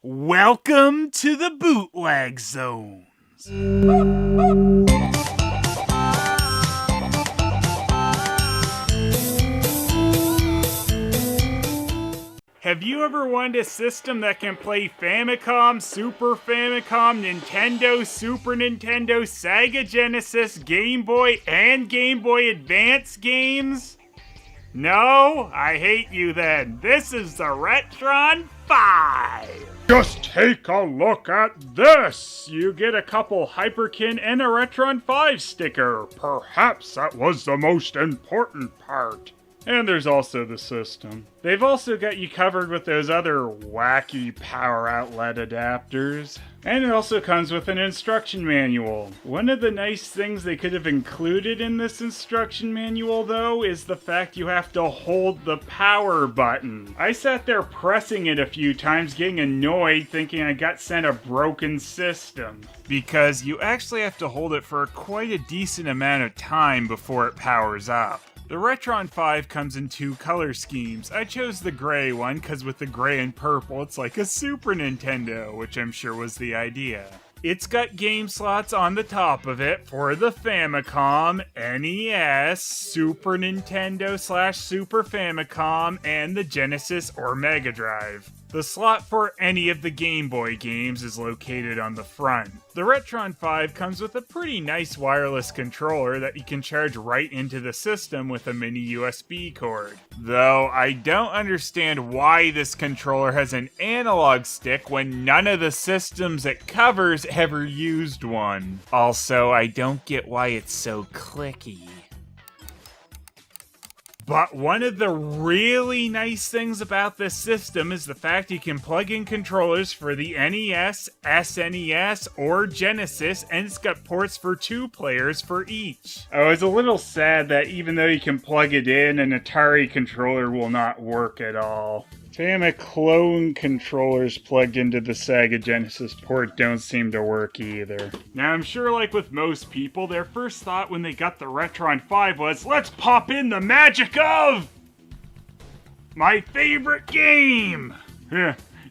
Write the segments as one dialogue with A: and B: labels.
A: Welcome to the Bootleg Zones. Have you ever wanted a system that can play Famicom, Super Famicom, Nintendo, Super Nintendo, Sega Genesis, Game Boy, and Game Boy Advance games? No? I hate you then. This is the Retron 5! Just take a look at this! You get a couple Hyperkin and a Retron 5 sticker. Perhaps that was the most important part. And there's also the system. They've also got you covered with those other wacky power outlet adapters. And it also comes with an instruction manual. One of the nice things they could have included in this instruction manual, though, is the fact you have to hold the power button. I sat there pressing it a few times, getting annoyed, thinking I got sent a broken system. Because you actually have to hold it for quite a decent amount of time before it powers up. The Retron 5 comes in two color schemes. I chose the gray one because with the gray and purple it's like a Super Nintendo, which I'm sure was the idea. It's got game slots on the top of it for the Famicom, NES, Super Nintendo / Super Famicom, and the Genesis or Mega Drive. The slot for any of the Game Boy games is located on the front. The Retron 5 comes with a pretty nice wireless controller that you can charge right into the system with a mini USB cord. Though I don't understand why this controller has an analog stick when none of the systems it covers ever used one. Also, I don't get why it's so clicky. But one of the really nice things about this system is the fact you can plug in controllers for the NES, SNES, or Genesis, and it's got ports for 2 players for each. I was a little sad that even though you can plug it in, an Atari controller will not work at all. Famiclone controllers plugged into the Sega Genesis port don't seem to work either. Now I'm sure like with most people, their first thought when they got the Retron 5 was, let's pop in the magic of my favorite game!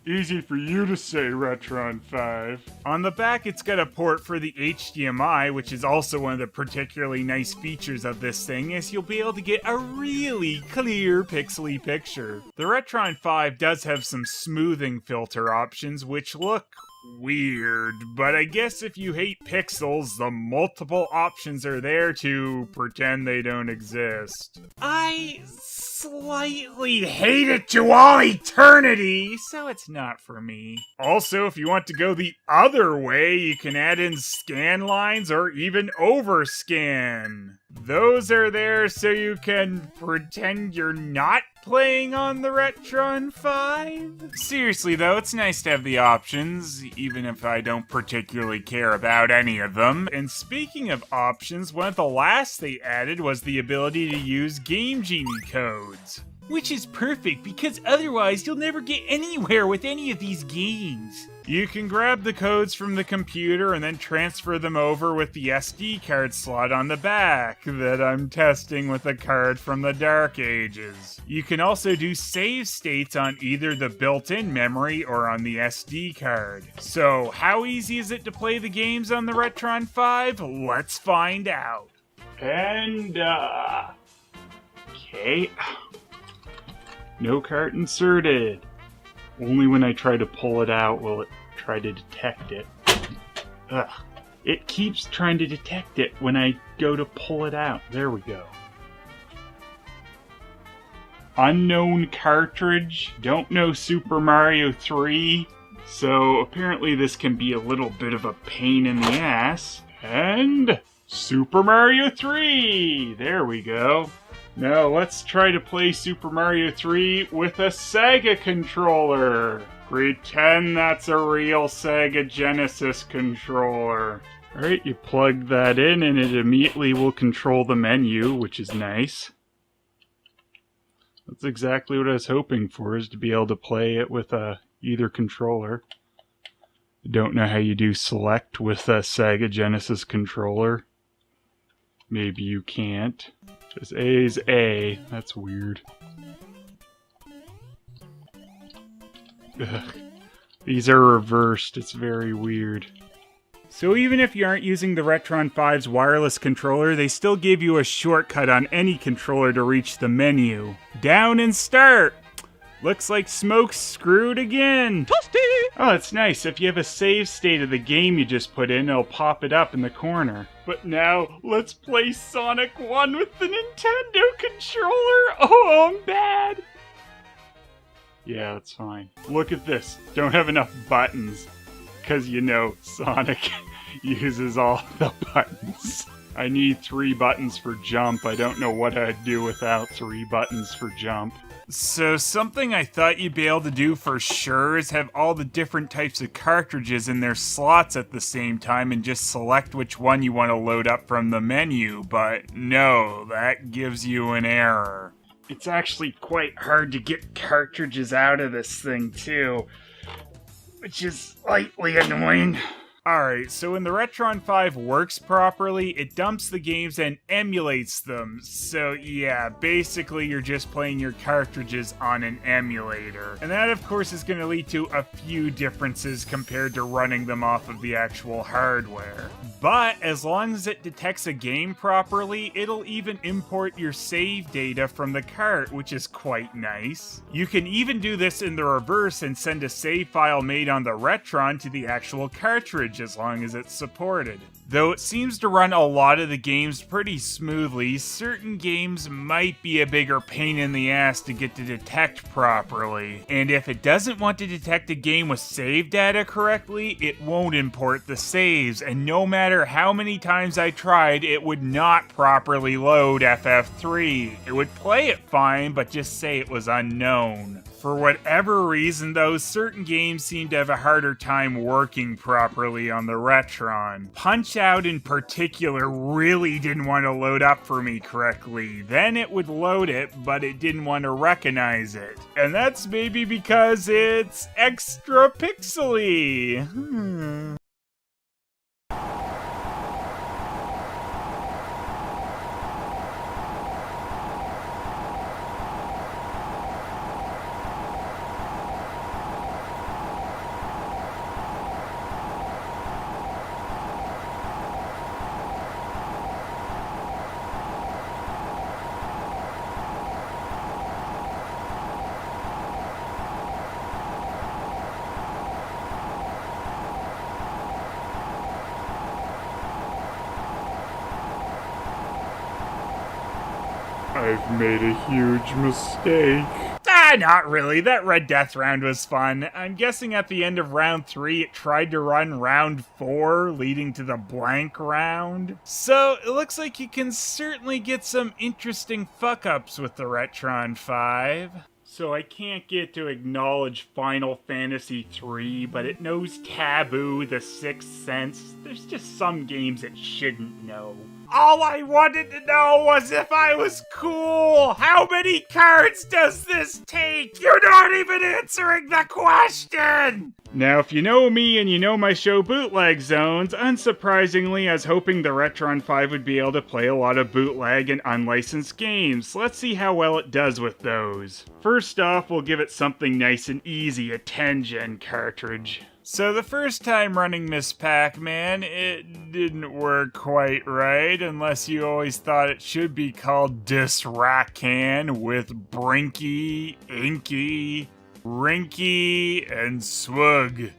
A: Easy for you to say, Retron 5. On the back, it's got a port for the HDMI, which is also one of the particularly nice features of this thing, is you'll be able to get a really clear pixely picture. The Retron 5 does have some smoothing filter options, which look weird, but I guess if you hate pixels, the multiple options are there to pretend they don't exist. I slightly hate it to all eternity, so it's not for me. Also, if you want to go the other way, you can add in scan lines or even overscan. Those are there so you can pretend you're not playing on the Retron 5? Seriously though, it's nice to have the options, even if I don't particularly care about any of them. And speaking of options, one of the last they added was the ability to use Game Genie codes. Which is perfect, because otherwise you'll never get anywhere with any of these games. You can grab the codes from the computer and then transfer them over with the SD card slot on the back that I'm testing with a card from the Dark Ages. You can also do save states on either the built-in memory or on the SD card. So, how easy is it to play the games on the Retron 5? Let's find out. And, okay. No cart inserted. Only when I try to pull it out will it try to detect it. Ugh. It keeps trying to detect it when I go to pull it out. There we go. Unknown cartridge. Don't know Super Mario 3. So apparently this can be a little bit of a pain in the ass. And Super Mario 3! There we go. Now let's try to play Super Mario 3 with a Sega controller. Pretend that's a real Sega Genesis controller. Alright, you plug that in and it immediately will control the menu, which is nice. That's exactly what I was hoping for, is to be able to play it with either controller. I don't know how you do select with a Sega Genesis controller. Maybe you can't. Just A is A. That's weird. Ugh. These are reversed, it's very weird. So even if you aren't using the Retron 5's wireless controller, they still give you a shortcut on any controller to reach the menu. Down and start! Looks like Smoke's screwed again! Toasty! Oh, that's nice. If you have a save state of the game you just put in, it'll pop it up in the corner. But now, let's play Sonic 1 with the Nintendo controller! Oh, I'm bad! Yeah, that's fine. Look at this. Don't have enough buttons. Because you know, Sonic uses all the buttons. I need 3 buttons for jump. I don't know what I'd do without 3 buttons for jump. So something I thought you'd be able to do for sure is have all the different types of cartridges in their slots at the same time and just select which one you want to load up from the menu, but no, that gives you an error. It's actually quite hard to get cartridges out of this thing too, which is slightly annoying. Alright, so when the Retron 5 works properly, it dumps the games and emulates them. So yeah, basically you're just playing your cartridges on an emulator. And that of course is going to lead to a few differences compared to running them off of the actual hardware. But as long as it detects a game properly, it'll even import your save data from the cart, which is quite nice. You can even do this in the reverse and send a save file made on the Retron to the actual cartridge, as long as it's supported. Though it seems to run a lot of the games pretty smoothly, certain games might be a bigger pain in the ass to get to detect properly. And if it doesn't want to detect a game with save data correctly, it won't import the saves, and no matter how many times I tried, it would not properly load FF3. It would play it fine, but just say it was unknown. For whatever reason though, certain games seem to have a harder time working properly on the Retron. Punch-Out in particular really didn't want to load up for me correctly. Then it would load it, but it didn't want to recognize it. And that's maybe because it's extra pixely. I've made a huge mistake. Not really. That Red Death round was fun. I'm guessing at the end of round 3, it tried to run round 4, leading to the blank round. So, it looks like you can certainly get some interesting fuck-ups with the Retron 5. So I can't get to acknowledge Final Fantasy III, but it knows Taboo, The Sixth Sense. There's just some games it shouldn't know. All I wanted to know was if I was cool! How many cards does this take? You're not even answering the question! Now, if you know me and you know my show Bootleg Zones, unsurprisingly, I was hoping the Retron 5 would be able to play a lot of bootleg and unlicensed games. Let's see how well it does with those. First off, we'll give it something nice and easy, a 10-gen cartridge. So the first time running Miss Pac-Man, it didn't work quite right, unless you always thought it should be called Dis-Rack-Can with Brinky, Inky, Rinky, and Swug.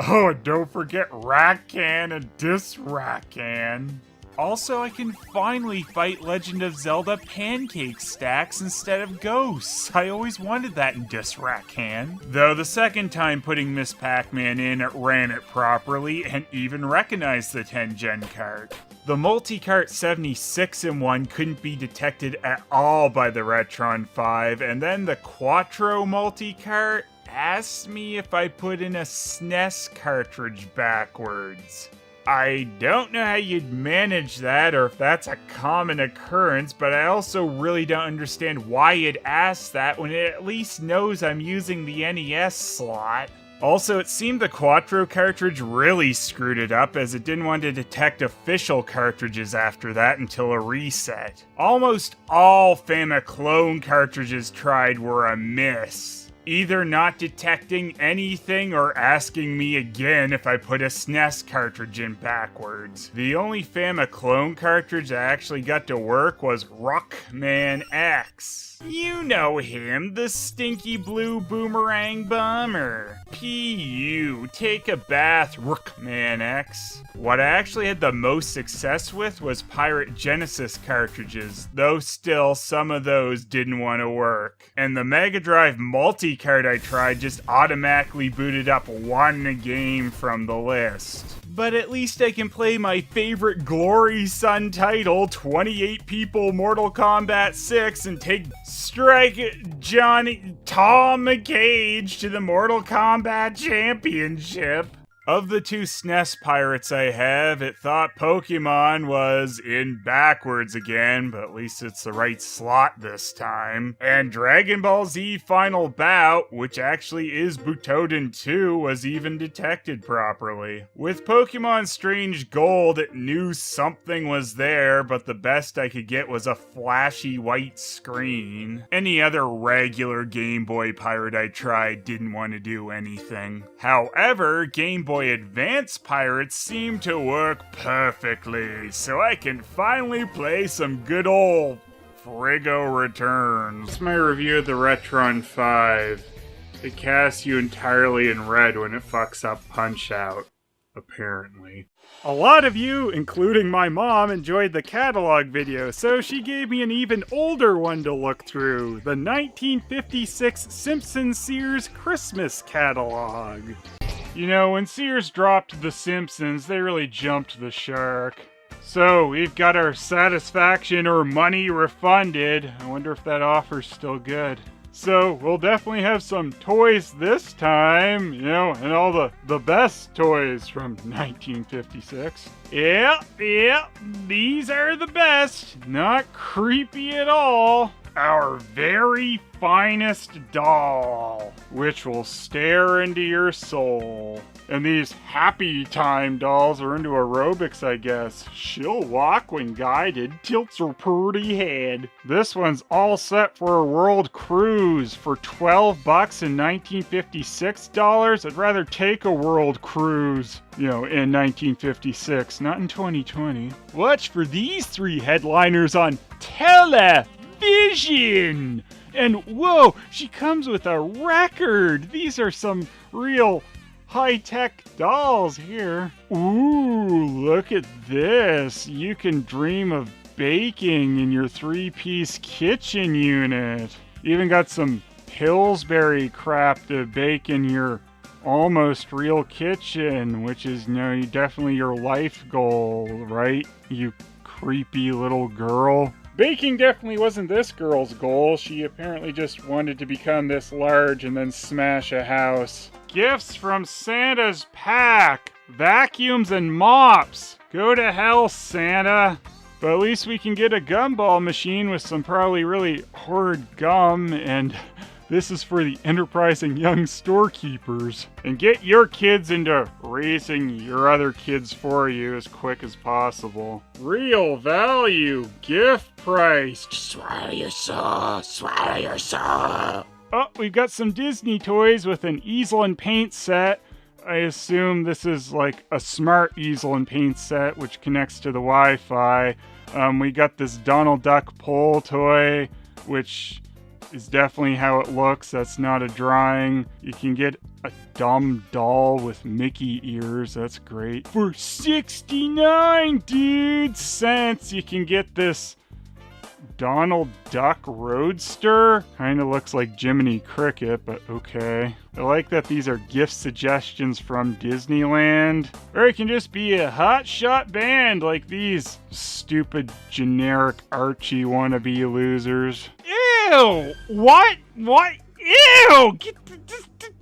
A: Oh, and don't forget Rack-Can and Dis-Rack-Can. Also, I can finally fight Legend of Zelda pancake stacks instead of ghosts. I always wanted that in Dis-Rack-Can. Though the second time putting Miss Pac-Man in, it ran it properly and even recognized the 10-gen cart. The multi-cart 76-in-1 couldn't be detected at all by the Retron 5, and then the Quattro multi-cart asked me if I put in a SNES cartridge backwards. I don't know how you'd manage that or if that's a common occurrence, but I also really don't understand why you'd ask that when it at least knows I'm using the NES slot. Also, it seemed the Quattro cartridge really screwed it up as it didn't want to detect official cartridges after that until a reset. Almost all Famiclone cartridges tried were a miss. either not detecting anything or asking me again if I put a SNES cartridge in backwards. The only Famiclone cartridge I actually got to work was Rockman X. You know him, the stinky blue boomerang bomber. P.U. Take a bath, Rookman X. What I actually had the most success with was Pirate Genesis cartridges, though still some of those didn't want to work. And the Mega Drive multi-cart I tried just automatically booted up one game from the list. But at least I can play my favorite Glory Sun title, 28 People Mortal Kombat 6, and take Strike Tom McCage to the Mortal Kombat Championship. Of the two SNES pirates I have, it thought Pokemon was in backwards again, but at least it's the right slot this time. And Dragon Ball Z Final Bout, which actually is Butoden 2, was even detected properly. With Pokemon Strange Gold, it knew something was there, but the best I could get was a flashy white screen. Any other regular Game Boy pirate I tried didn't want to do anything. However, Game Boy Advance pirates seem to work perfectly, so I can finally play some good old Frigo Returns. That's my review of the Retron 5. It casts you entirely in red when it fucks up Punch-Out, apparently. A lot of you, including my mom, enjoyed the catalog video, so she gave me an even older one to look through, the 1956 Simpsons Sears Christmas catalog. You know, when Sears dropped The Simpsons, they really jumped the shark. So, we've got our satisfaction or money refunded. I wonder if that offer's still good. So, we'll definitely have some toys this time, you know, and all the best toys from 1956. Yeah, these are the best. Not creepy at all. Our very finest doll, which will stare into your soul. And these Happy Time dolls are into aerobics, I guess. She'll walk when guided, tilts her pretty head. This one's all set for a world cruise for $12 in 1956 dollars. I'd rather take a world cruise, you know, in 1956, not in 2020. Watch for these three headliners on television. And whoa, she comes with a record. These are some real high-tech dolls here. Ooh, look at this. You can dream of baking in your 3-piece kitchen unit. Even got some Pillsbury crap to bake in your almost real kitchen, which is, you know, definitely your life goal, right? You creepy little girl. Baking definitely wasn't this girl's goal. She apparently just wanted to become this large and then smash a house. Gifts from Santa's pack. Vacuums and mops. Go to hell, Santa. But at least we can get a gumball machine with some probably really horrid gum, and this is for the enterprising young storekeepers. And get your kids into raising your other kids for you as quick as possible. Real value, gift price. Swallow your soul, swallow your soul. Oh, we've got some Disney toys with an easel and paint set. I assume this is like a smart easel and paint set, which connects to the Wi-Fi. We got this Donald Duck pole toy, which is definitely how it looks. That's not a drawing. You can get a dumb doll with Mickey ears. That's great. For 69 cents, you can get this Donald Duck Roadster. Kind of looks like Jiminy Cricket, but okay. I like that these are gift suggestions from Disneyland. Or it can just be a hotshot band like these stupid generic Archie wannabe losers. Ew! What? Ew!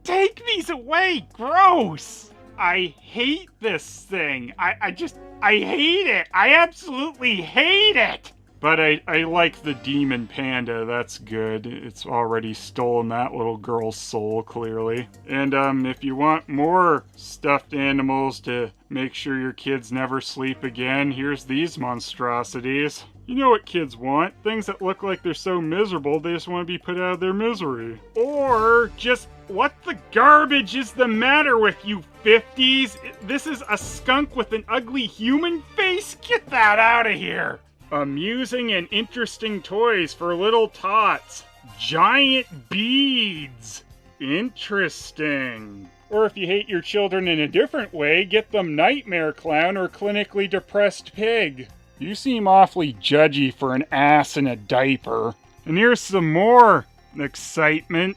A: Take these away! Gross! I hate this thing. I hate it. I absolutely hate it! But I like the demon panda. That's good. It's already stolen that little girl's soul, clearly. And if you want more stuffed animals to make sure your kids never sleep again, here's these monstrosities.
B: You know what kids want? Things that look like they're so miserable they just want to be put out of their misery. Or just, what the garbage is the matter with you 50s? This is a skunk with an ugly human face? Get that out of here! Amusing and interesting toys for little tots. Giant beads. Interesting. Or if you hate your children in a different way, get them Nightmare Clown or Clinically Depressed Pig. You seem awfully judgy for an ass in a diaper. And here's some more excitement.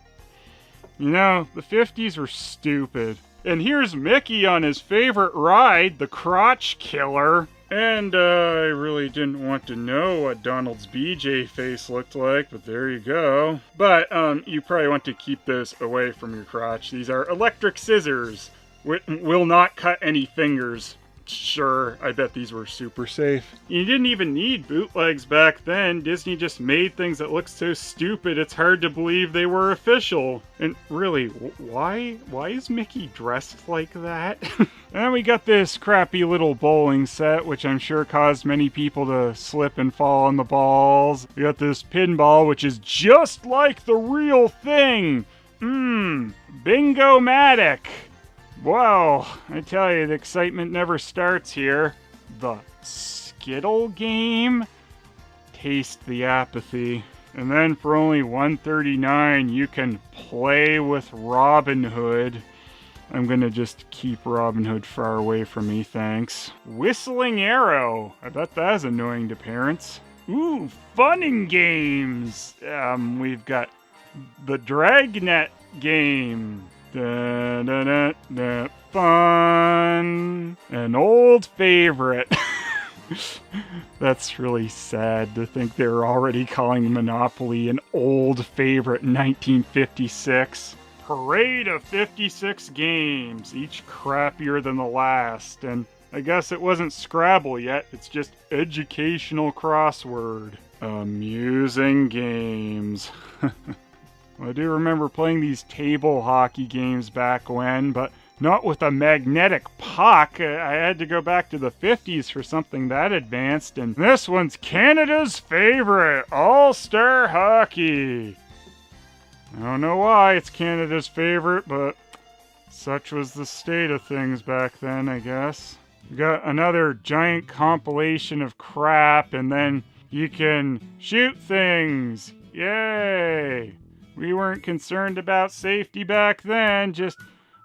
B: You know, the 50s were stupid. And here's Mickey on his favorite ride, the Crotch Killer. And I really didn't want to know what Donald's BJ face looked like, but there you go. But you probably want to keep those away from your crotch. These are electric scissors. Will not cut any fingers. Sure, I bet these were super safe. You didn't even need bootlegs back then. Disney just made things that look so stupid it's hard to believe they were official. And really, why is Mickey dressed like that? And we got this crappy little bowling set, which I'm sure caused many people to slip and fall on the balls. We got this pinball, which is just like the real thing. Bingo-matic. Whoa, I tell you, the excitement never starts here. The Skittle game? Taste the apathy. And then for only $1.39, you can play with Robin Hood. I'm gonna just keep Robin Hood far away from me, thanks. Whistling Arrow. I bet that's annoying to parents. Ooh, fun and games. We've got the Dragnet game. Fun. An old favorite. That's really sad to think they were already calling Monopoly an old favorite in 1956. Parade of 56 games, each crappier than the last. And I guess it wasn't Scrabble yet, it's just educational crossword. Amusing games. I do remember playing these table hockey games back when, but not with a magnetic puck. I had to go back to the 50s for something that advanced, and this one's Canada's favorite, All-Star Hockey. I don't know why it's Canada's favorite, but such was the state of things back then, I guess. We got another giant compilation of crap, and then you can shoot things. Yay! We weren't concerned about safety back then, just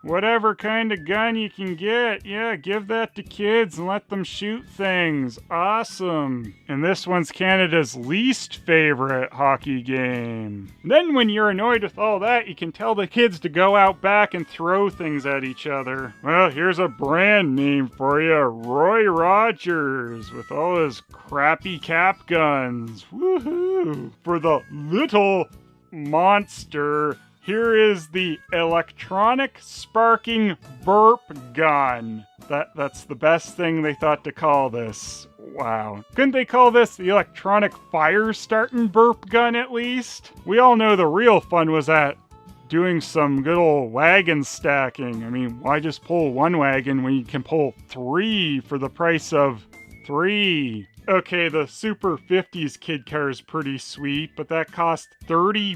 B: whatever kind of gun you can get. Yeah, give that to kids and let them shoot things. Awesome. And this one's Canada's least favorite hockey game. Then when you're annoyed with all that, you can tell the kids to go out back and throw things at each other. Well, here's a brand name for you, Roy Rogers, with all his crappy cap guns. Woohoo! For the little monster, here is the electronic sparking burp gun. That's the best thing they thought to call this. Wow. Couldn't they call this the electronic fire starting burp gun at least? We all know the real fun was at doing some good old wagon stacking. I mean, why just pull one wagon when you can pull 3 for the price of 3? Okay, the Super 50s kid car is pretty sweet, but that cost $30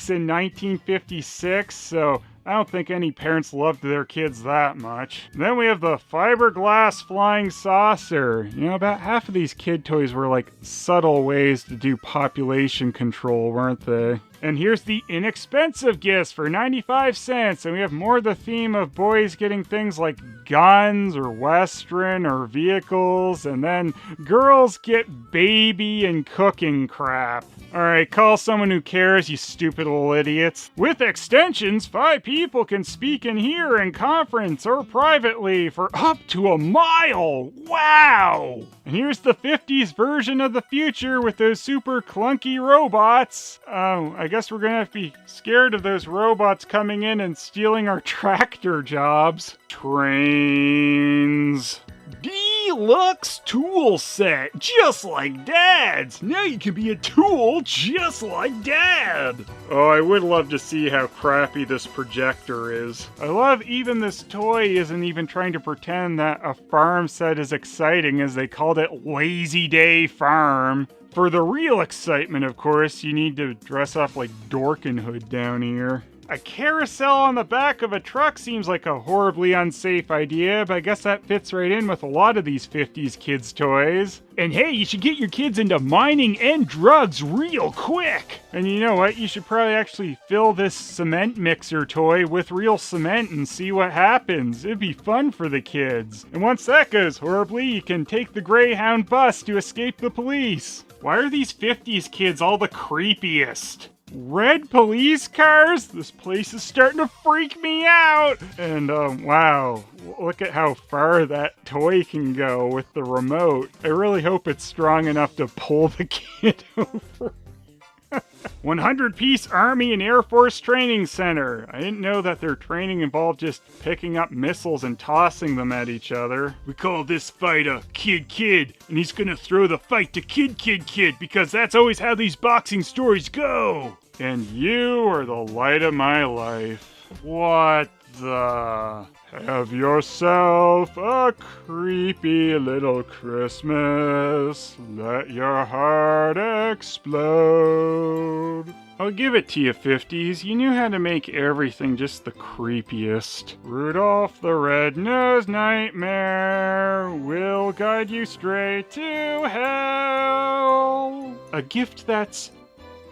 B: in 1956, so I don't think any parents loved their kids that much. Then we have the fiberglass flying saucer. You know, about half of these kid toys were like subtle ways to do population control, weren't they? And here's the inexpensive gifts for 95 cents. And we have more the theme of boys getting things like guns or Western or vehicles. And then girls get baby and cooking crap. Alright, call someone who cares, you stupid little idiots. With extensions, 5 people can speak and hear in conference or privately for up to a mile. Wow! And here's the 50s version of the future with those super clunky robots. I guess we're gonna have to be scared of those robots coming in and stealing our tractor jobs. Trains. Deluxe tool set, just like Dad's. Now you can be a tool just like Dad. Oh, I would love to see how crappy this projector is. I love even this toy isn't even trying to pretend that a farm set is exciting, as they called it Lazy Day Farm. For the real excitement, of course, you need to dress up like Dorkenhood down here. A carousel on the back of a truck seems like a horribly unsafe idea, but I guess that fits right in with a lot of these 50s kids' toys. And hey, you should get your kids into mining and drugs real quick! And you know what? You should probably actually fill this cement mixer toy with real cement and see what happens. It'd be fun for the kids. And once that goes horribly, you can take the Greyhound bus to escape the police. Why are these 50s kids all the creepiest? Red police cars? This place is starting to freak me out! And, wow. Look at how far that toy can go with the remote. I really hope it's strong enough to pull the kid over. 100-piece Army and Air Force Training Center. I didn't know that their training involved just picking up missiles and tossing them at each other. We call this fight a kid, and he's gonna throw the fight to kid, because that's always how these boxing stories go. And you are the light of my life. What the? Have yourself a creepy little Christmas. Let your heart explode. I'll give it to you, 50s. You knew how to make everything just the creepiest. Rudolph the Red-Nosed Nightmare will guide you straight to hell. A gift that's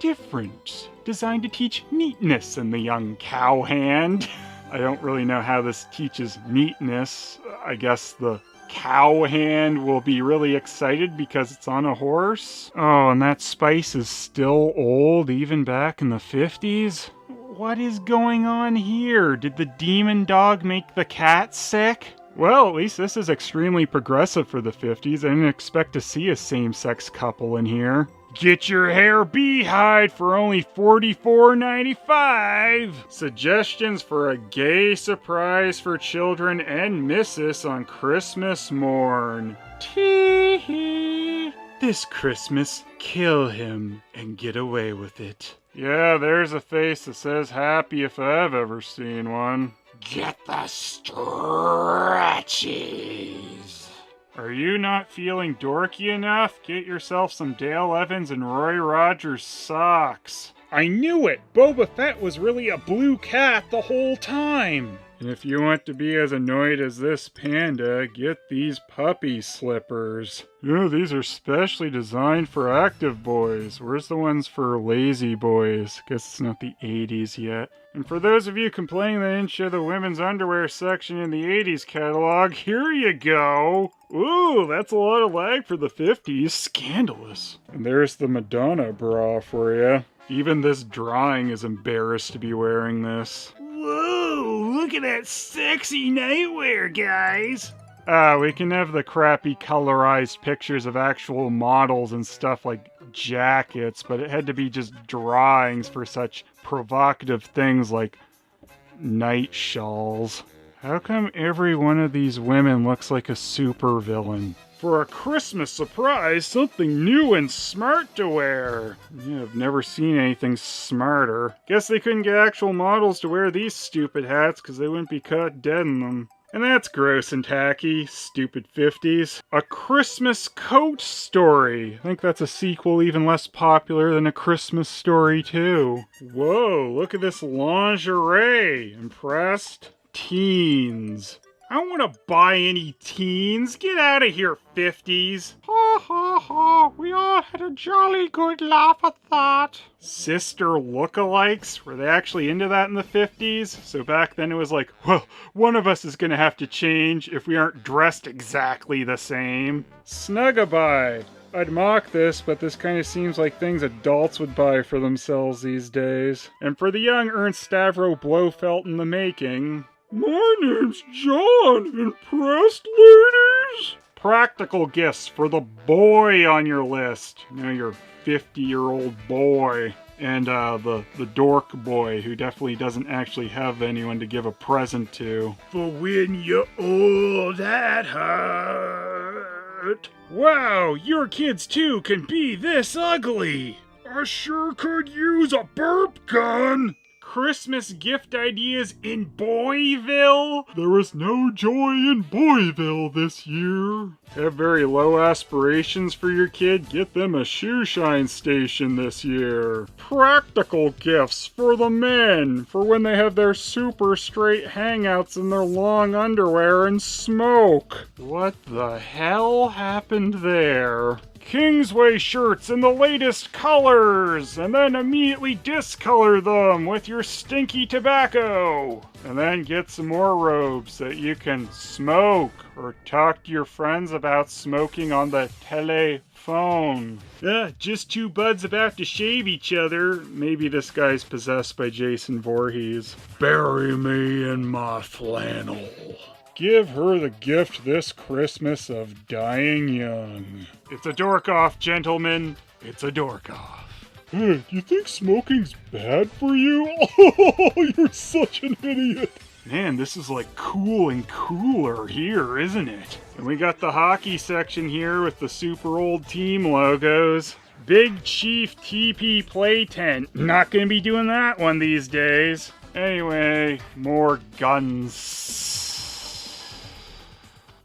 B: different, designed to teach neatness in the young cowhand. I don't really know how this teaches neatness. I guess the cowhand will be really excited because it's on a horse. Oh, and that spice is still old, even back in the 50s? What is going on here? Did the demon dog make the cat sick? Well, at least this is extremely progressive for the 50s. I didn't expect to see a same-sex couple in here. Get your hair beehive for only $44.95. Suggestions for a gay surprise for children and missus on Christmas morn. Tee-hee. This Christmas, kill him and get away with it. Yeah, there's a face that says happy if I've ever seen one. Get the stretchies. Are you not feeling dorky enough? Get yourself some Dale Evans and Roy Rogers socks. I knew it! Boba Fett was really a blue cat the whole time! And if you want to be as annoyed as this panda, get these puppy slippers. Yeah, these are specially designed for active boys. Where's the ones for lazy boys? Guess it's not the 80s yet. And for those of you complaining they didn't show the women's underwear section in the 80s catalog, here you go! Ooh, that's a lot of lag for the 50s. Scandalous. And there's the Madonna bra for you. Even this drawing is embarrassed to be wearing this. Whoa, look at that sexy nightwear, guys! We can have the crappy colorized pictures of actual models and stuff like jackets, but it had to be just drawings for such provocative things like night shawls. How come every one of these women looks like a supervillain? For a Christmas surprise, something new and smart to wear. Yeah, I've never seen anything smarter. Guess they couldn't get actual models to wear these stupid hats because they wouldn't be caught dead in them. And that's gross and tacky, stupid 50s. A Christmas Coat Story. I think that's a sequel even less popular than A Christmas Story 2. Whoa, look at this lingerie. Impressed? Teens. I don't want to buy any teens. Get out of here, 50s. Ha ha ha, we all had a jolly good laugh at that. Sister lookalikes? Were they actually into that in the 50s? So back then it was like, well, one of us is going to have to change if we aren't dressed exactly the same. Snug-a-bye. I'd mock this, but this kind of seems like things adults would buy for themselves these days. And for the young Ernst Stavro Blofeld in the making... My name's John. Impressed, ladies? Practical gifts for the boy on your list. You know, your 50-year-old boy. and the dork boy who definitely doesn't actually have anyone to give a present to.
A: For when you're old at heart. Wow, your kids too can be this ugly. I sure could use a burp gun. Christmas gift ideas in Boyville?
B: There was no joy in Boyville this year. Have very low aspirations for your kid? Get them a shoe shine station this year. Practical gifts for the men, for when they have their super straight hangouts in their long underwear and smoke. What the hell happened there? Kingsway shirts in the latest colors, and then immediately discolor them with your stinky tobacco. And then get some more robes that you can smoke or talk to your friends about smoking on the telephone.
A: Just two buds about to shave each other.
B: Maybe this guy's possessed by Jason Voorhees.
A: Bury me in my flannel.
B: Give her the gift this Christmas of dying young.
A: It's a dork-off, gentlemen. It's a dork-off.
B: Hey, you think smoking's bad for you? Oh, you're such an idiot.
A: Man, this is like cool and cooler here, isn't it? And we got the hockey section here with the super old team logos. Big Chief TP play tent. Not gonna be doing that one these days. Anyway, more guns.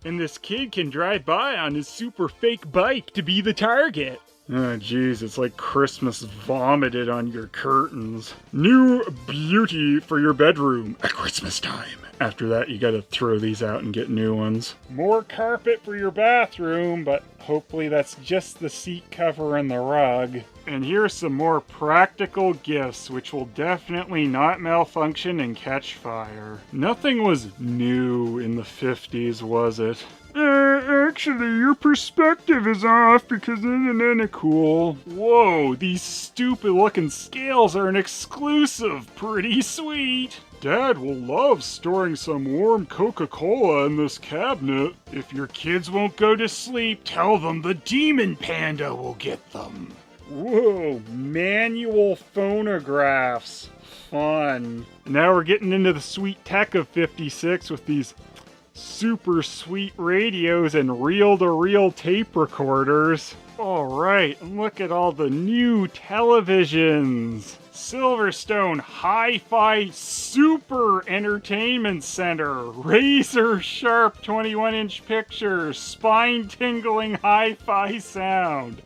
A: And this kid can drive by on his super fake bike to be the target.
B: Oh, jeez, it's like Christmas vomited on your curtains. New beauty for your bedroom at Christmas time. After that, you gotta throw these out and get new ones.
A: More carpet for your bathroom, but hopefully that's just the seat cover and the rug.
B: And here's some more practical gifts, which will definitely not malfunction and catch fire. Nothing was new in the 50s, was it? Actually, your perspective is off because isn't it cool?
A: Whoa, these stupid looking scales are an exclusive. Pretty sweet.
B: Dad will love storing some warm Coca-Cola in this cabinet.
A: If your kids won't go to sleep, tell them the Demon Panda will get them.
B: Whoa, manual phonographs. Fun.
A: Now we're getting into the sweet tech of 56 with these super sweet radios and reel-to-reel tape recorders. Alright, look at all the new televisions. Silverstone Hi-Fi Super Entertainment Center. Razor sharp 21-inch pictures. Spine-tingling hi-fi sound.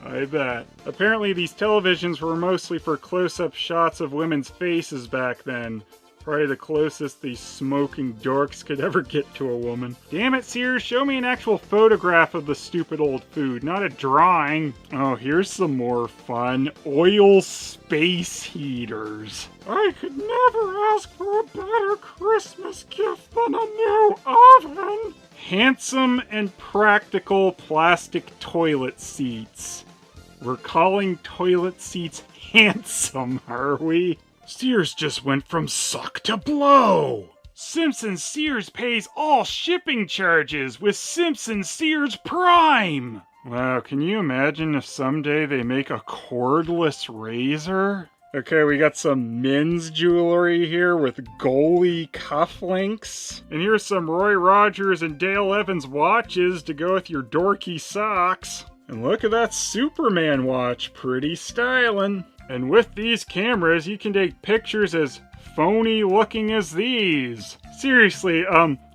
A: I bet. Apparently these televisions were mostly for close-up shots of women's faces back then. Probably the closest these smoking dorks could ever get to a woman. Damn it, Sears, show me an actual photograph of the stupid old food, not a drawing. Oh, here's some more fun. Oil space heaters.
B: I could never ask for a better Christmas gift than a new oven.
A: Handsome and practical plastic toilet seats. We're calling toilet seats handsome, are we? Sears just went from suck to blow. Simpsons Sears pays all shipping charges with Simpsons Sears Prime.
B: Wow, can you imagine if someday they make a cordless razor? Okay, we got some men's jewelry here with goalie cufflinks. And here's some Roy Rogers and Dale Evans watches to go with your dorky socks. And look at that Superman watch, pretty stylin'. And with these cameras, you can take pictures as phony looking as these. Seriously,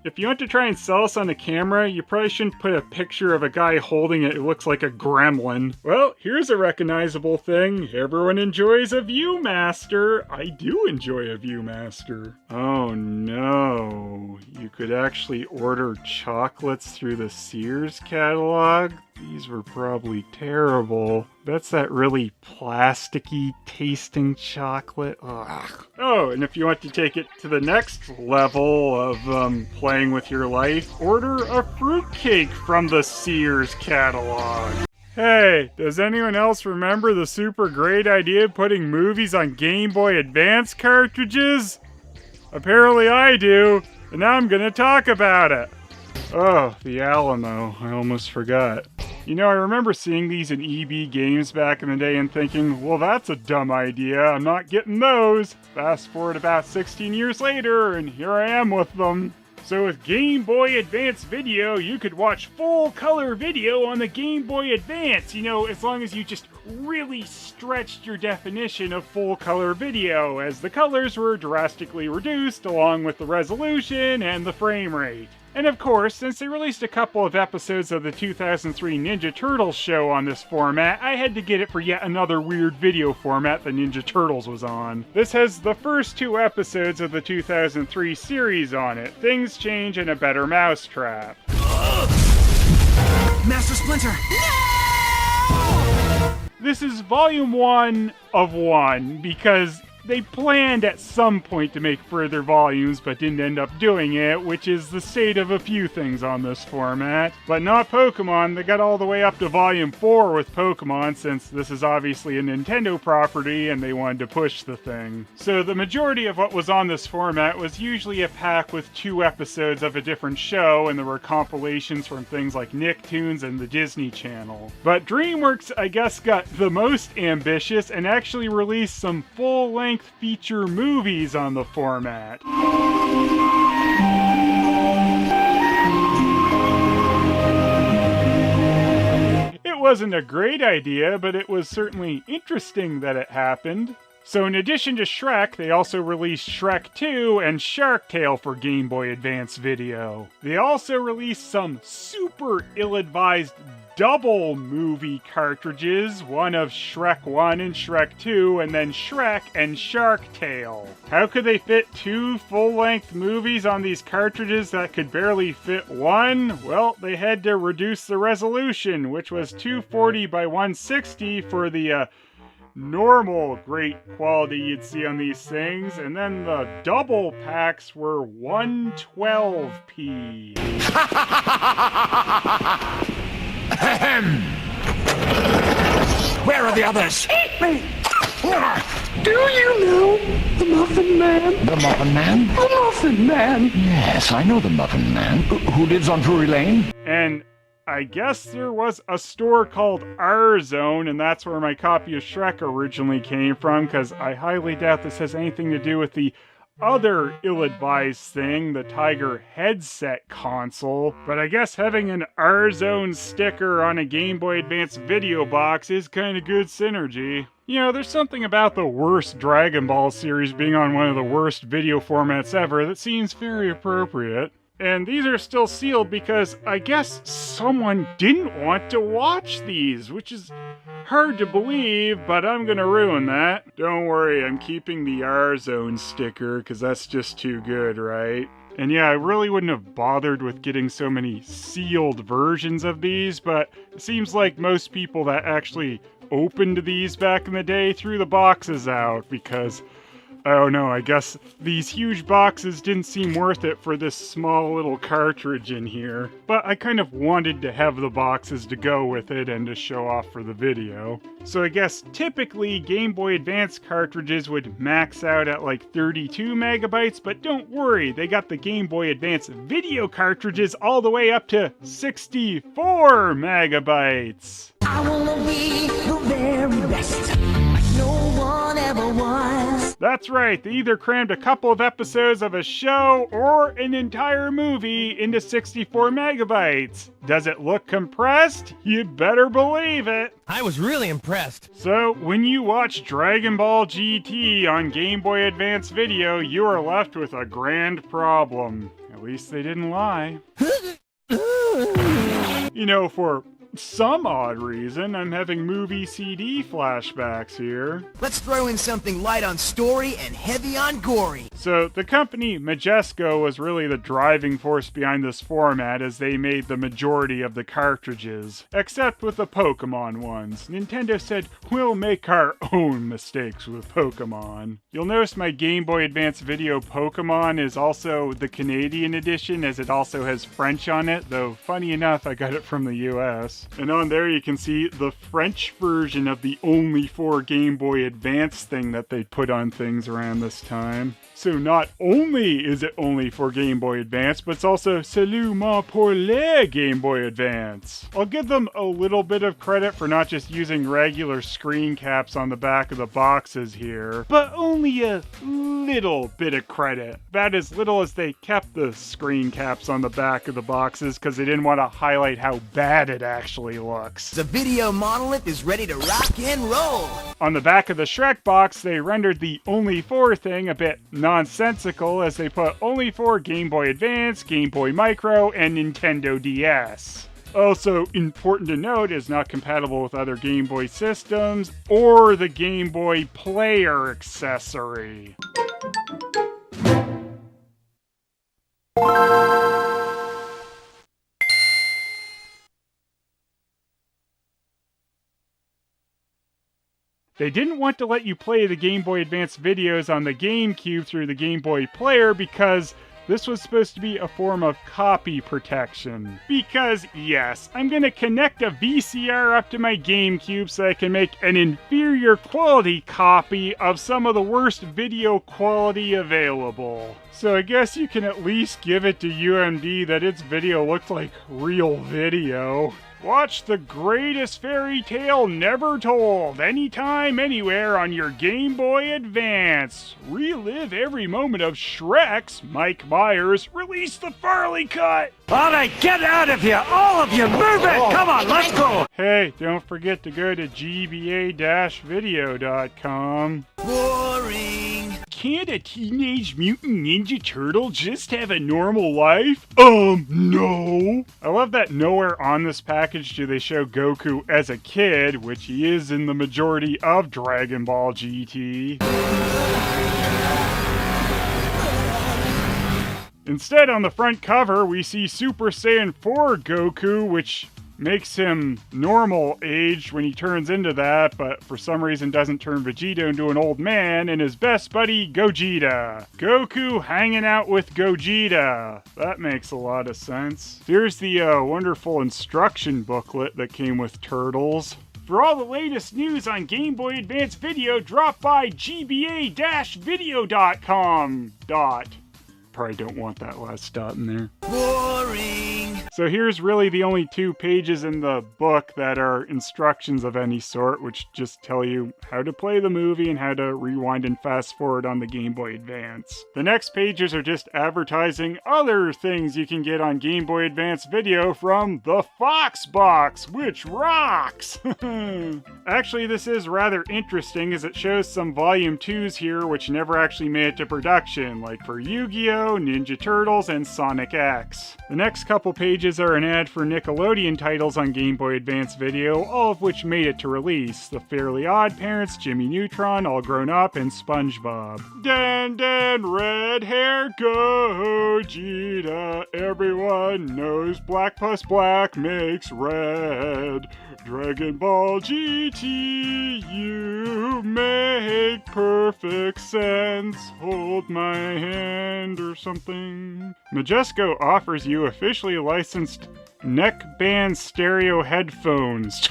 B: if you want to try and sell us on a camera, you probably shouldn't put a picture of a guy holding it who looks like a gremlin. Well, here's a recognizable thing. Everyone enjoys a Viewmaster. I do enjoy a Viewmaster. Oh no, you could actually order chocolates through the Sears catalog? These were probably terrible. That's that really plasticky tasting chocolate. Ugh. Oh, and if you want to take it to the next level of playing with your life, order a fruitcake from the Sears catalog. Hey, does anyone else remember the super great idea of putting movies on Game Boy Advance cartridges? Apparently I do, and now I'm gonna talk about it. Oh, the Alamo. I almost forgot. You know, I remember seeing these in EB Games back in the day and thinking, well, that's a dumb idea, I'm not getting those. Fast forward about 16 years later, and here I am with them. So with Game Boy Advance Video, you could watch full color video on the Game Boy Advance, you know, as long as you just really stretched your definition of full color video, as the colors were drastically reduced along with the resolution and the frame rate. And of course, since they released a couple of episodes of the 2003 Ninja Turtles show on this format, I had to get it for yet another weird video format the Ninja Turtles was on. This has the first 2 episodes of the 2003 series on it, Things Change and a Better Mousetrap.
C: Master Splinter! No!
B: This is volume 1 of 1, because they planned at some point to make further volumes, but didn't end up doing it, which is the state of a few things on this format. But not Pokemon. They got all the way up to volume 4 with Pokemon, since this is obviously a Nintendo property and they wanted to push the thing. So the majority of what was on this format was usually a pack with 2 episodes of a different show, and there were compilations from things like Nicktoons and the Disney Channel. But DreamWorks, I guess, got the most ambitious and actually released some full-length feature movies on the format. It wasn't a great idea, but it was certainly interesting that it happened. So in addition to Shrek, they also released Shrek 2 and Shark Tale for Game Boy Advance Video. They also released some super ill-advised double movie cartridges, one of Shrek 1 and Shrek 2, and then Shrek and Shark Tale. How could they fit 2 full-length movies on these cartridges that could barely fit one? Well, they had to reduce the resolution, which was 240 by 160 for the normal great quality you'd see on these things, and then the double packs were 112p.
C: Where are the others?
D: Eat me! Do you know the Muffin Man?
C: The Muffin Man?
D: The Muffin Man!
C: Yes, I know the Muffin Man. Who lives on Drury Lane?
B: And I guess there was a store called Our Zone, and that's where my copy of Shrek originally came from, because I highly doubt this has anything to do with the other ill-advised thing, the Tiger headset console. But I guess having an Our Zone sticker on a Game Boy Advance video box is kind of good synergy. You know, there's something about the worst Dragon Ball series being on one of the worst video formats ever that seems very appropriate. And these are still sealed because I guess someone didn't want to watch these, which is hard to believe, but I'm gonna ruin that. Don't worry, I'm keeping the Our Zone sticker because that's just too good, right? And yeah, I really wouldn't have bothered with getting so many sealed versions of these, but it seems like most people that actually opened these back in the day threw the boxes out because, oh no, I guess these huge boxes didn't seem worth it for this small little cartridge in here. But I kind of wanted to have the boxes to go with it and to show off for the video. So I guess typically Game Boy Advance cartridges would max out at like 32 megabytes, but don't worry, they got the Game Boy Advance video cartridges all the way up to 64 megabytes.
D: I wanna be the very best, like no one ever was.
B: That's right, they either crammed a couple of episodes of a show or an entire movie into 64 megabytes. Does it look compressed? You better believe it.
E: I was really impressed.
B: So, when you watch Dragon Ball GT on Game Boy Advance Video, you are left with a grand problem. At least they didn't lie. You know, for some odd reason, I'm having movie CD flashbacks here.
E: Let's throw in something light on story and heavy on gory.
B: So the company Majesco was really the driving force behind this format, as they made the majority of the cartridges. Except with the Pokemon ones. Nintendo said, we'll make our own mistakes with Pokemon. You'll notice my Game Boy Advance Video Pokemon is also the Canadian edition, as it also has French on it, though funny enough I got it from the US. And on there you can see the French version of the only 4 Game Boy Advance thing that they put on things around this time. So not only is it only for Game Boy Advance, but it's also seulement pour les Game Boy Advance. I'll give them a little bit of credit for not just using regular screen caps on the back of the boxes here, but only a little bit of credit. About as little as they kept the screen caps on the back of the boxes because they didn't want to highlight how bad it actually looks.
E: The video monolith is ready to rock and roll.
B: On the back of the Shrek box, they rendered the only for thing a bit nonsensical as they put only for Game Boy Advance, Game Boy Micro, and Nintendo DS. Also important to note, is not compatible with other Game Boy systems or the Game Boy Player accessory. They didn't want to let you play the Game Boy Advance videos on the GameCube through the Game Boy Player because this was supposed to be a form of copy protection. Because, yes, I'm gonna connect a VCR up to my GameCube so I can make an inferior quality copy of some of the worst video quality available. So I guess you can at least give it to UMD that its video looked like real video. Watch the greatest fairy tale never told, anytime, anywhere on your Game Boy Advance. Relive every moment of Shrek's Mike Myers. Release the Farley cut!
F: Alright, get out of here! All of you, move it! Come on, let's go!
B: Hey, don't forget to go to gba-video.com.
E: Boring.
B: Can't a Teenage Mutant Ninja Turtle just have a normal life? No. I love that nowhere on this package do they show Goku as a kid, which he is in the majority of Dragon Ball GT. Instead, on the front cover, we see Super Saiyan 4 Goku, which makes him normal aged when he turns into that, but for some reason doesn't turn Vegeta into an old man, and his best buddy, Gogeta. Goku hanging out with Gogeta. That makes a lot of sense. Here's the wonderful instruction booklet that came with Turtles. For all the latest news on Game Boy Advance video, drop by gba-video.com. Probably don't want that last dot in there.
E: Boring.
B: So here's really the only 2 pages in the book that are instructions of any sort, which just tell you how to play the movie and how to rewind and fast forward on the Game Boy Advance. The next pages are just advertising other things you can get on Game Boy Advance video from the Fox Box, which rocks! Actually, this is rather interesting as it shows some Volume 2s here which never actually made it to production, like for Yu-Gi-Oh!, Ninja Turtles, and Sonic X. The next couple pages are an ad for Nickelodeon titles on Game Boy Advance video, all of which made it to release. The Fairly Odd Parents, Jimmy Neutron, All Grown Up, and SpongeBob. Dan, red hair, Gogeta. Everyone knows black plus black makes red. Dragon Ball GT, you make perfect sense. Hold my hand or something. Majesco offers you officially licensed neckband stereo headphones.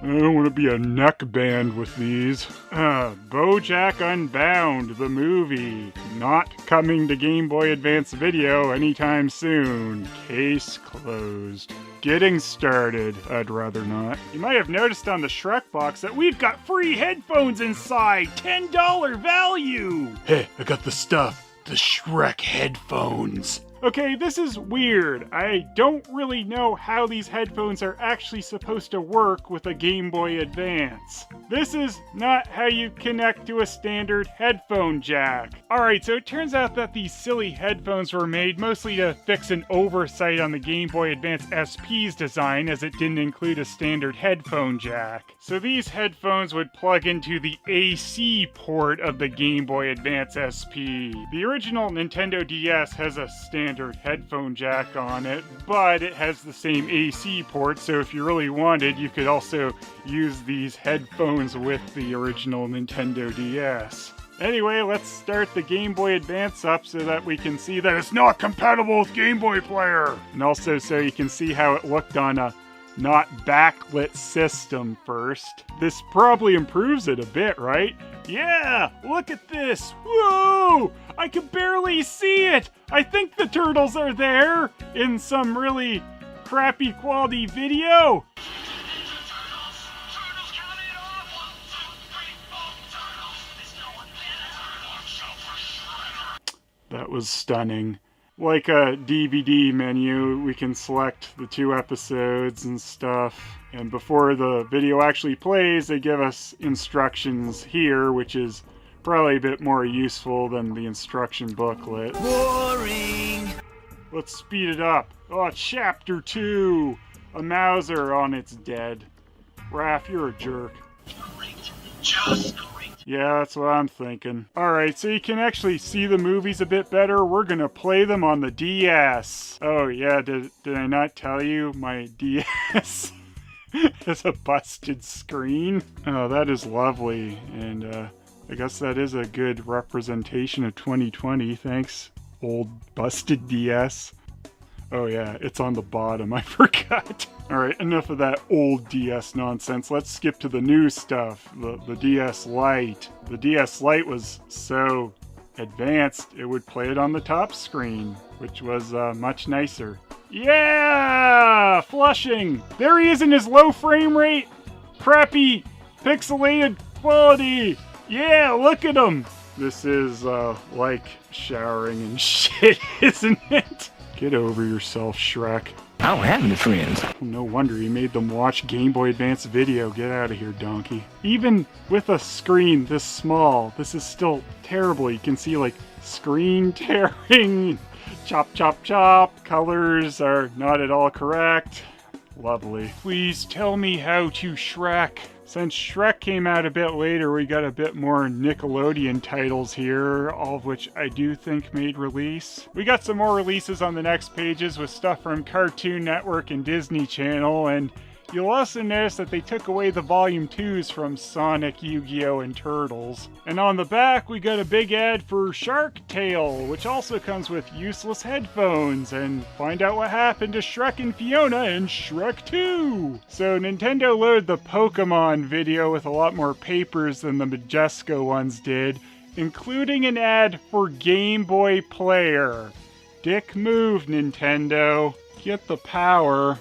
B: I don't want to be a neck band with these. BoJack Unbound, the movie. Not coming to Game Boy Advance video anytime soon. Case closed. Getting started. I'd rather not. You might have noticed on the Shrek box that we've got free headphones inside. $10 value. Hey, I got the stuff. The Shrek headphones. Okay, this is weird. I don't really know how these headphones are actually supposed to work with a Game Boy Advance. This is not how you connect to a standard headphone jack. Alright, so it turns out that these silly headphones were made mostly to fix an oversight on the Game Boy Advance SP's design, as it didn't include a standard headphone jack. So these headphones would plug into the AC port of the Game Boy Advance SP. The original Nintendo DS has a standard headphone jack on it, but it has the same AC port, so if you really wanted, you could also use these headphones with the original Nintendo DS. Anyway, let's start the Game Boy Advance up so that we can see that it's not compatible with Game Boy Player! And also so you can see how it looked on a not backlit system first. This probably improves it a bit, right? Yeah, look at this! Whoa! I can barely see it! I think the turtles are there in some really crappy quality video. That was stunning. Like a DVD menu, we can select the 2 episodes and stuff. And before the video actually plays, they give us instructions here, which is probably a bit more useful than the instruction booklet.
E: Boring.
B: Let's speed it up. Oh, Chapter 2. A Mauser on its dead. Raph, you're a jerk.
G: Just great.
B: Yeah, that's what I'm thinking. Alright, so you can actually see the movies a bit better. We're gonna play them on the DS. Oh yeah, did I not tell you? My DS has a busted screen. Oh, that is lovely. And I guess that is a good representation of 2020. Thanks, old busted DS. Oh yeah, it's on the bottom. I forgot. Alright, enough of that old DS nonsense. Let's skip to the new stuff. The DS Lite. The DS Lite was so advanced, it would play it on the top screen, which was much nicer. Yeah! Flushing! There he is in his low frame rate, crappy, pixelated quality! Yeah, look at him! This is like showering and shit, isn't it? Get over yourself, Shrek.
C: How have you, friends?
B: No wonder he made them watch Game Boy Advance video. Get out of here, donkey. Even with a screen this small, this is still terrible. You can see, like, screen tearing. Chop, chop, chop. Colors are not at all correct. Lovely. Please tell me how to Shrek. Since Shrek came out a bit later, we got a bit more Nickelodeon titles here, all of which I do think made release. We got some more releases on the next pages with stuff from Cartoon Network and Disney Channel, and you'll also notice that they took away the Volume 2s from Sonic, Yu-Gi-Oh! And Turtles. And on the back, we got a big ad for Shark Tale, which also comes with useless headphones, and find out what happened to Shrek and Fiona in Shrek 2! So Nintendo loaded the Pokemon video with a lot more papers than the Majesco ones did, including an ad for Game Boy Player. Dick move, Nintendo. Get the power.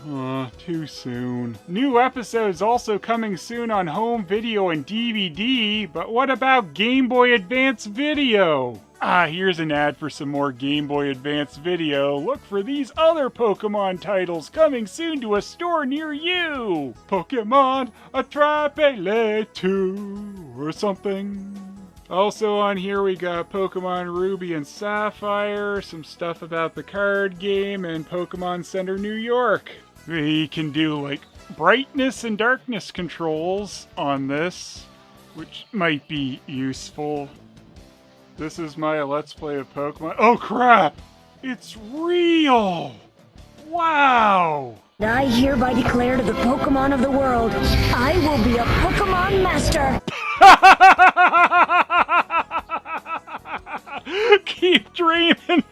B: Too soon. New episodes also coming soon on home video and DVD, but what about Game Boy Advance Video? Here's an ad for some more Game Boy Advance Video. Look for these other Pokemon titles coming soon to a store near you. Pokemon Attrape 2 or something. Also on here we got Pokemon Ruby and Sapphire, some stuff about the card game, and Pokemon Center New York. We can do like brightness and darkness controls on this, which might be useful. This is my Let's Play of Pokemon. Oh crap! It's real! Wow!
H: I hereby declare to the Pokemon of the world, I will be a Pokemon Master!
B: Keep dreaming!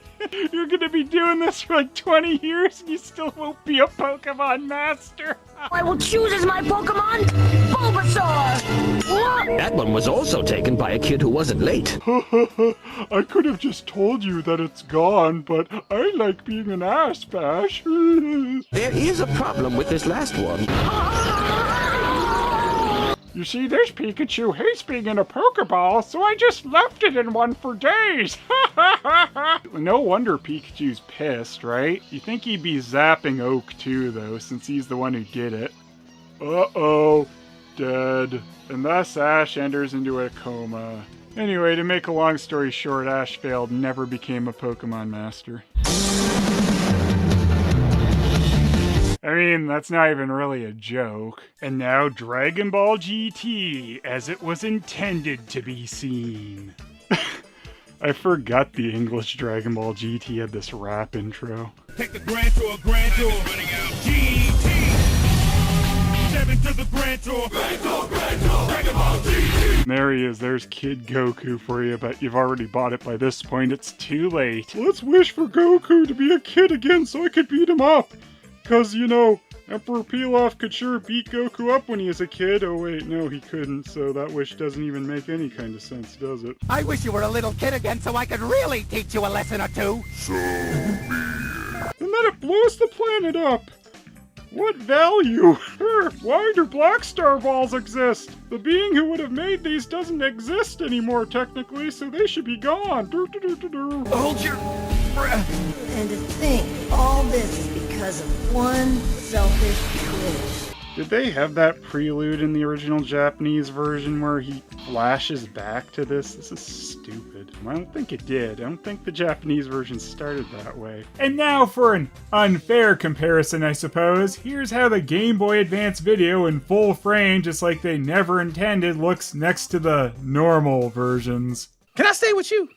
B: You're gonna be doing this for like 20 years and you still won't be a Pokemon Master!
H: I will choose as my Pokemon, Bulbasaur! What?
C: That one was also taken by a kid who wasn't late.
B: I could have just told you that it's gone, but I like being an ass bash.
C: There is a problem with this last one.
B: You see, this Pikachu hates being in a Pokeball, so I just left it in one for days. No wonder Pikachu's pissed, right? You think he'd be zapping Oak too, though, since he's the one who did it. Uh-oh. Dead. And thus Ash enters into a coma. Anyway, to make a long story short, Ash failed and never became a Pokemon Master. I mean, that's not even really a joke. And now Dragon Ball GT, as it was intended to be seen. I forgot the English Dragon Ball GT had this rap intro.
G: Take the Grand Tour, Grand Tour. Running out. GT. Step into the Grand Tour. Grand Tour, Grand Tour. Dragon Ball GT.
B: There he is. There's Kid Goku for you, but you've already bought it by this point. It's too late. Let's wish for Goku to be a kid again so I could beat him up. Because, you know, Emperor Pilaf could sure beat Goku up when he was a kid. Oh wait, no he couldn't, so that wish doesn't even make any kind of sense, does it?
F: I wish you were a little kid again so I could really teach you a lesson or two.
B: And then it blows the planet up! What value? Why do Black Star Balls exist? The being who would have made these doesn't exist anymore technically, so they should be gone.
E: Hold your breath.
D: And to think, all this is because of one selfish wish.
B: Did they have that prelude in the original Japanese version where he flashes back to this? This is stupid. I don't think it did. I don't think the Japanese version started that way.
A: And now for an unfair comparison, I suppose. Here's how the Game Boy Advance video in full frame, just like they never intended, looks next to the normal versions.
E: Can I stay with you?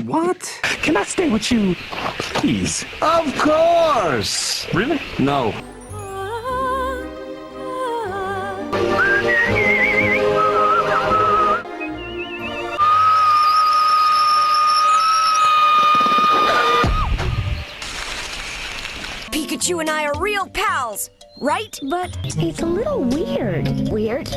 C: What? Can I stay with you, please?
F: Of course!
C: Really? No.
H: Pikachu and I are real pals, right? But it's a little weird. Weird?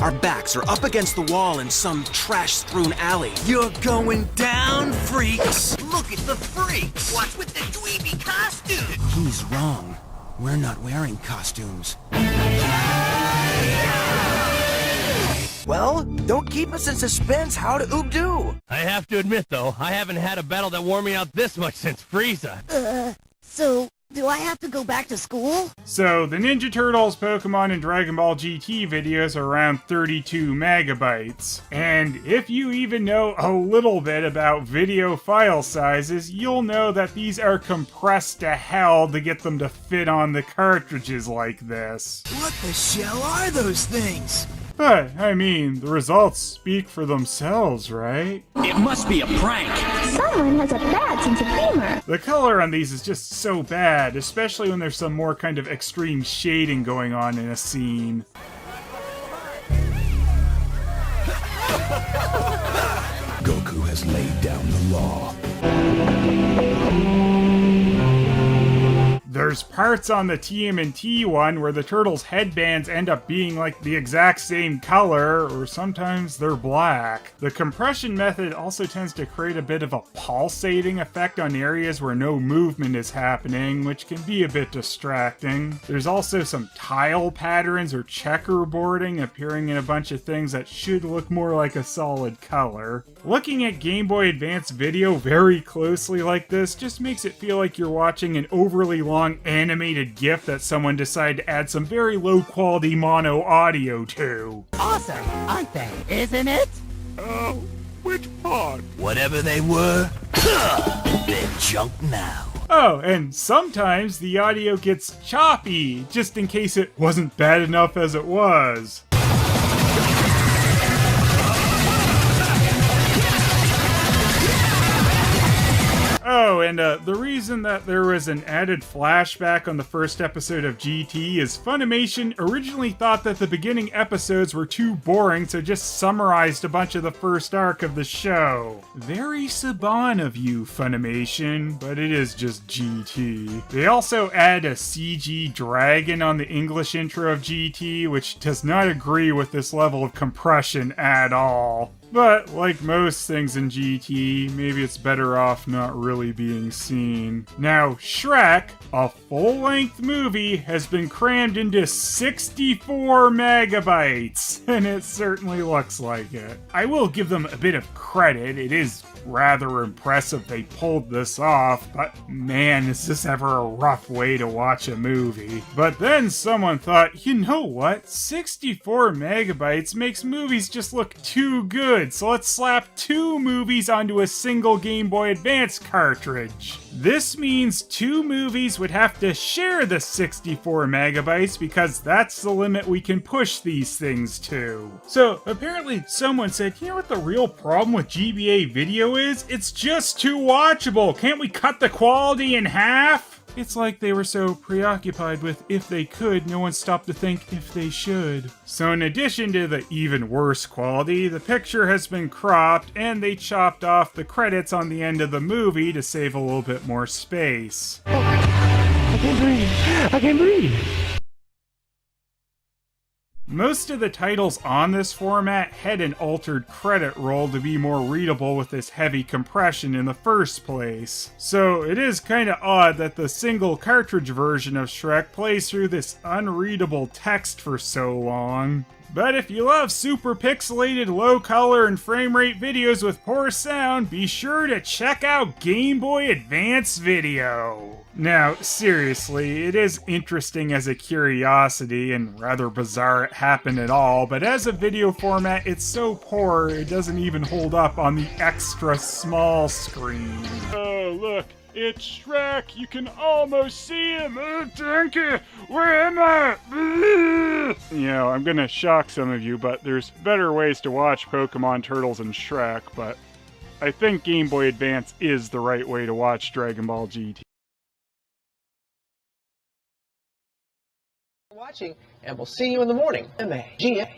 E: Our backs are up against the wall in some trash-strewn alley. You're going down, freaks! Look at the freaks! What's with the dweeby costume? He's wrong. We're not wearing costumes. Well, don't keep us in suspense. How to do?
F: I have to admit, though, I haven't had a battle that wore me out this much since Frieza.
D: So, do I have to go back to school?
A: So, the Ninja Turtles, Pokemon, and Dragon Ball GT videos are around 32 megabytes. And if you even know a little bit about video file sizes, you'll know that these are compressed to hell to get them to fit on the cartridges like this.
E: What the shell are those things?
A: But, I mean, the results speak for themselves, right?
C: It must be a prank.
H: Someone has a bad sense of humor.
A: The color on these is just so bad, especially when there's some more kind of extreme shading going on in a scene.
C: Goku has laid down the law.
A: There's parts on the TMNT one where the turtles' headbands end up being like the exact same color, or sometimes they're black. The compression method also tends to create a bit of a pulsating effect on areas where no movement is happening, which can be a bit distracting. There's also some tile patterns or checkerboarding appearing in a bunch of things that should look more like a solid color. Looking at Game Boy Advance video very closely like this just makes it feel like you're watching an overly long animated GIF that someone decided to add some very low quality mono audio to.
F: Awesome, aren't they? Isn't it?
G: Which part?
E: Whatever they were, they're junk now.
A: Oh, and sometimes the audio gets choppy, just in case it wasn't bad enough as it was. Oh, and the reason that there was an added flashback on the first episode of GT is Funimation originally thought that the beginning episodes were too boring, so just summarized a bunch of the first arc of the show. Very Saban of you, Funimation, but it is just GT. They also add a CG dragon on the English intro of GT, which does not agree with this level of compression at all. But, like most things in GT, maybe it's better off not really being seen. Now, Shrek, a full-length movie, has been crammed into 64 megabytes, and it certainly looks like it. I will give them a bit of credit, it is rather impressive they pulled this off, but man, is this ever a rough way to watch a movie. But then someone thought, you know what, 64 megabytes makes movies just look too good, so let's slap 2 movies onto a single Game Boy Advance cartridge. This means 2 movies would have to share the 64 megabytes because that's the limit we can push these things to. So apparently someone said, you know what the real problem with GBA video is? It's just too watchable. Can't we cut the quality in half? It's like they were so preoccupied with if they could, no one stopped to think if they should. So in addition to the even worse quality, the picture has been cropped and they chopped off the credits on the end of the movie to save a little bit more space.
B: I can't breathe. I can't breathe.
A: Most of the titles on this format had an altered credit roll to be more readable with this heavy compression in the first place. So it is kinda odd that the single cartridge version of Shrek plays through this unreadable text for so long. But if you love super pixelated, low color, and frame rate videos with poor sound, be sure to check out Game Boy Advance video. Now, seriously, it is interesting as a curiosity, and rather bizarre it happened at all, but as a video format, it's so poor it doesn't even hold up on the extra small screen.
B: Oh, look. It's Shrek! You can almost see him! Oh, Donkey! Where am I? You know, I'm gonna shock some of you, but there's better ways to watch Pokemon, Turtles, and Shrek, but I think Game Boy Advance is the right way to watch Dragon Ball GT.
I: Watching, and we'll see you in the morning. MAGA.